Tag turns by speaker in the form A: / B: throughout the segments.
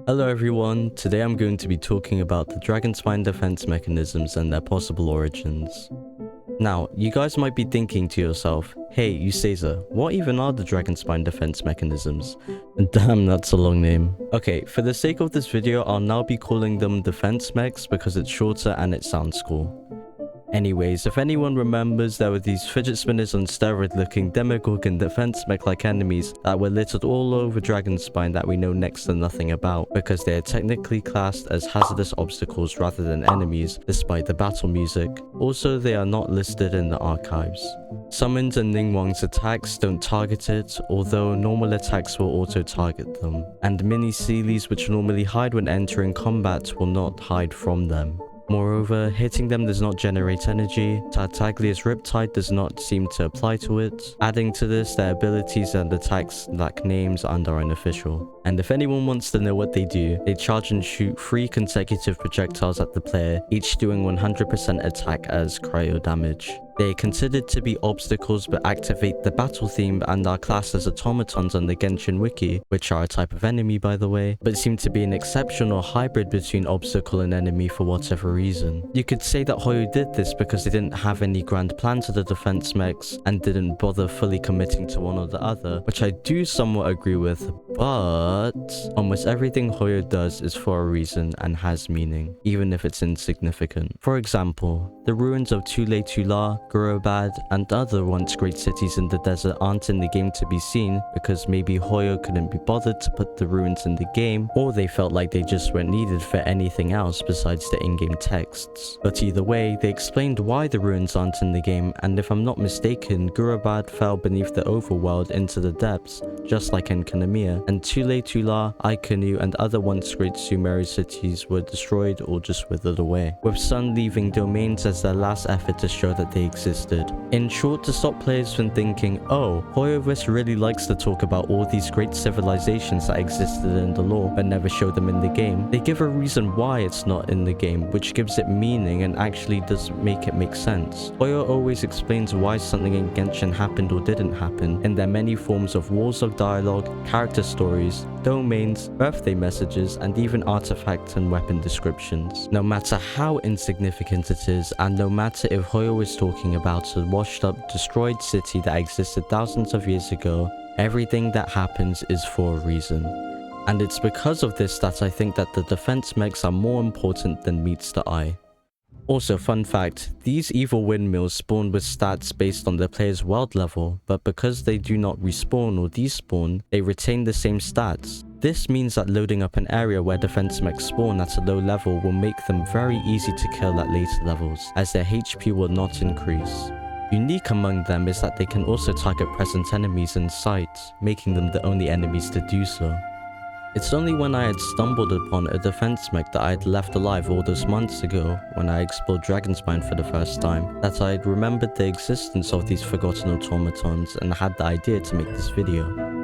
A: Hello everyone, today I'm going to be talking about the dragonspine defense mechanisms and their possible origins. Now, you guys might be thinking to yourself, hey Usazer, what even are the dragonspine defense mechanisms? Damn, that's a long name. Okay, for the sake of this video, I'll now be calling them defense mechs because it's shorter and it sounds cool. Anyways, if anyone remembers, there were these fidget spinners on steroid looking demigorgon and defense mech like enemies that were littered all over dragonspine that we know next to nothing about, because they are technically classed as hazardous obstacles rather than enemies, despite the battle music. Also, they are not listed in the archives. Summons and Ningguang's attacks don't target it, although normal attacks will auto-target them. And mini Seelies, which normally hide when entering combat, will not hide from them. Moreover, hitting them does not generate energy. Tartaglia's Riptide does not seem to apply to it. Adding to this, their abilities and attacks lack names and are unofficial. And if anyone wants to know what they do, they charge and shoot 3 consecutive projectiles at the player, each doing 100% attack as cryo damage. They are considered to be obstacles but activate the battle theme and are classed as automatons on the Genshin wiki, which are a type of enemy by the way, but seem to be an exceptional hybrid between obstacle and enemy for whatever reason. You could say that Hoyo did this because they didn't have any grand plan to the defense mechs and didn't bother fully committing to one or the other, which I do somewhat agree with, but almost everything Hoyo does is for a reason and has meaning, even if it's insignificant. For example, the ruins of Tule-Tula, Gurobad, and other once great cities in the desert aren't in the game to be seen because maybe Hoyo couldn't be bothered to put the ruins in the game, or they felt like they just weren't needed for anything else besides the in-game texts. But either way, they explained why the ruins aren't in the game, and if I'm not mistaken, Gurobad fell beneath the overworld into the depths, just like Enkanomiya, and Tule-Tula, Aikanu, and other once great Sumeru cities were destroyed or just withered away, with Sun leaving domains as their last effort to show that they existed. In short, to stop players from thinking, oh, Hoyoverse really likes to talk about all these great civilizations that existed in the lore but never show them in the game, they give a reason why it's not in the game, which gives it meaning and actually does make it make sense. Hoyo always explains why something in Genshin happened or didn't happen in their many forms of walls of dialogue, character stories, domains, birthday messages, and even artifact and weapon descriptions. No matter how insignificant it is, and no matter if Hoyo is talking about a washed up, destroyed city that existed thousands of years ago, everything that happens is for a reason. And it's because of this that I think that the defense mechs are more important than meets the eye. Also, fun fact, these evil windmills spawn with stats based on the player's world level, but because they do not respawn or despawn, they retain the same stats. This means that loading up an area where defense mechs spawn at a low level will make them very easy to kill at later levels, as their HP will not increase. Unique among them is that they can also target present enemies in sight, making them the only enemies to do so. It's only when I had stumbled upon a defense mech that I had left alive all those months ago, when I explored dragonspine for the first time, that I had remembered the existence of these forgotten automatons and had the idea to make this video.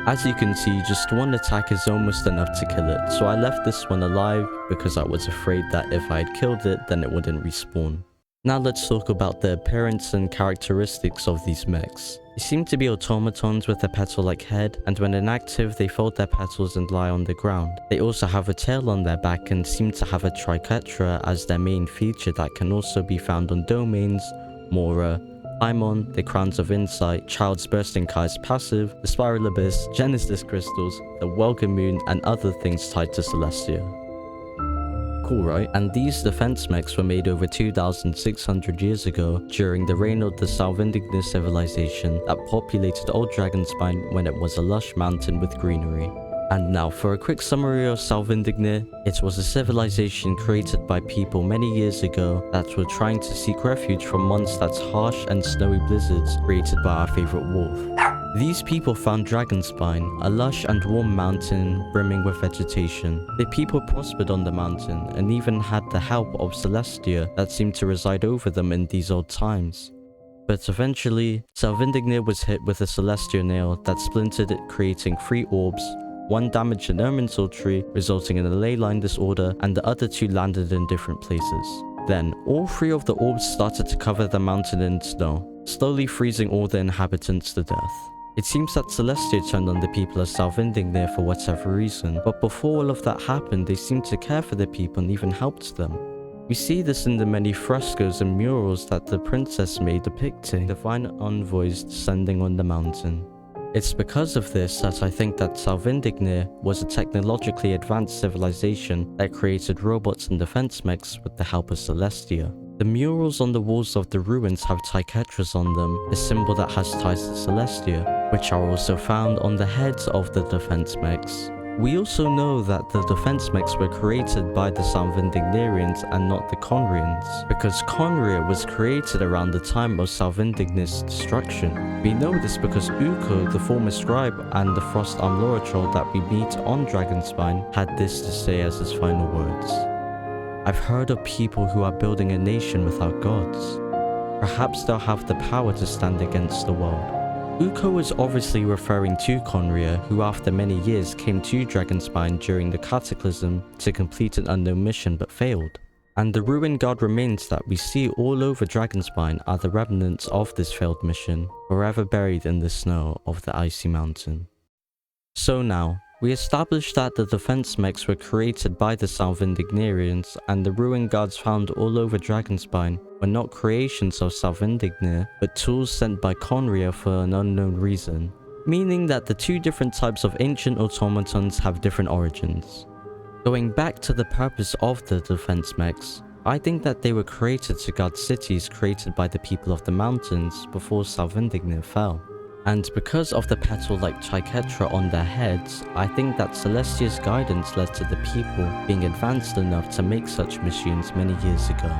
A: As you can see, just one attack is almost enough to kill it, so I left this one alive because I was afraid that if I had killed it, then it wouldn't respawn. Now let's talk about the appearance and characteristics of these mechs. They seem to be automatons with a petal-like head, and when inactive they fold their petals and lie on the ground. They also have a tail on their back and seem to have a triquetra as their main feature that can also be found on domains, Mora, Paimon, the Crowns of Insight, Child's Bursting Kai's passive, the Spiral Abyss, Genesis Crystals, the Welcome Moon, and other things tied to Celestia. Cool, right? And these defense mechs were made over 2,600 years ago during the reign of the Salvindigna civilization that populated Old Dragonspine when it was a lush mountain with greenery. And now for a quick summary of Salvindigna, it was a civilization created by people many years ago that were trying to seek refuge from Mondstadt's harsh and snowy blizzards created by our favorite wolf. These people found Dragonspine, a lush and warm mountain brimming with vegetation. The people prospered on the mountain and even had the help of Celestia that seemed to reside over them in these old times. But eventually, Salvindignir was hit with a Celestia nail that splintered it, creating 3 orbs. One damaged an Erminsul tree, resulting in a ley line disorder, and the other 2 landed in different places. Then, all 3 of the orbs started to cover the mountain in snow, slowly freezing all the inhabitants to death. It seems that Celestia turned on the people of Salvindignir for whatever reason, but before all of that happened, they seemed to care for the people and even helped them. We see this in the many frescoes and murals that the princess made depicting divine envoys descending on the mountain. It's because of this that I think that Salvindignir was a technologically advanced civilization that created robots and defense mechs with the help of Celestia. The murals on the walls of the ruins have Tychetras on them, a symbol that has ties to Celestia, which are also found on the heads of the defense mechs. We also know that the defense mechs were created by the Salvindignirians and not the Conrians, because Conria was created around the time of Salvindignir's destruction. We know this because Ukko, the former scribe, and the Frost Arm Troll that we meet on Dragonspine had this to say as his final words. I've heard of people who are building a nation without gods. Perhaps they'll have the power to stand against the world. Ukko was obviously referring to Conria, who after many years came to Dragonspine during the Cataclysm to complete an unknown mission but failed. And the ruin guard remains that we see all over Dragonspine are the remnants of this failed mission, forever buried in the snow of the icy mountain. So now, we established that the defense mechs were created by the Salvindignirians, and the ruin guards found all over Dragonspine were not creations of Salvindignir, but tools sent by Conria for an unknown reason, meaning that the 2 different types of ancient automatons have different origins. Going back to the purpose of the defense mechs, I think that they were created to guard cities created by the people of the mountains before Salvindignir fell. And because of the petal-like Tychetra on their heads, I think that Celestia's guidance led to the people being advanced enough to make such machines many years ago.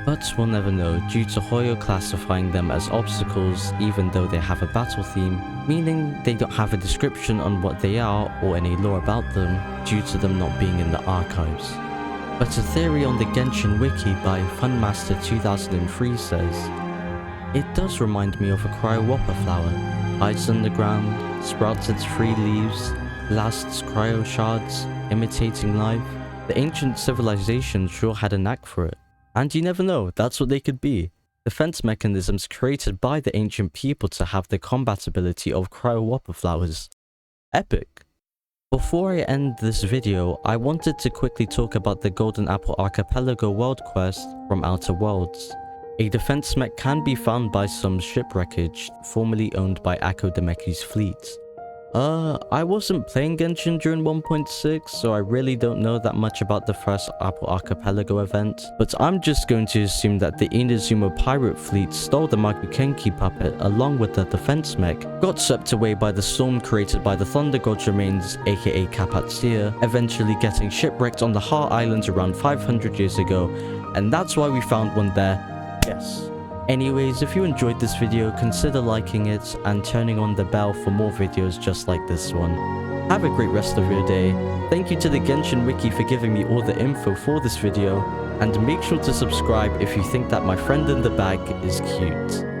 A: But we'll never know due to Hoyo classifying them as obstacles even though they have a battle theme, meaning they don't have a description on what they are or any lore about them due to them not being in the archives. But a theory on the Genshin wiki by Funmaster 2003 says, it does remind me of a cryo-whopper flower. Hides underground, sprouts its 3 leaves, blasts cryo shards, imitating life. The ancient civilization sure had a knack for it. And you never know, that's what they could be. Defense mechanisms created by the ancient people to have the combat ability of cryo-whopper flowers. Epic! Before I end this video, I wanted to quickly talk about the Golden Apple Archipelago world quest from Outer Worlds. A defense mech can be found by some shipwreckage, formerly owned by Akko Demeki's fleet. I wasn't playing Genshin during 1.6, so I really don't know that much about the first Apple Archipelago event, but I'm just going to assume that the Inazuma pirate fleet stole the Makukenki puppet along with the defense mech, got swept away by the storm created by the Thunder God's remains, aka Kapatsia, eventually getting shipwrecked on the Har Islands around 500 years ago, and that's why we found one there. Yes. Anyways, if you enjoyed this video, consider liking it and turning on the bell for more videos just like this one. Have a great rest of your day. Thank you to the Genshin Wiki for giving me all the info for this video, and make sure to subscribe if you think that my friend in the bag is cute.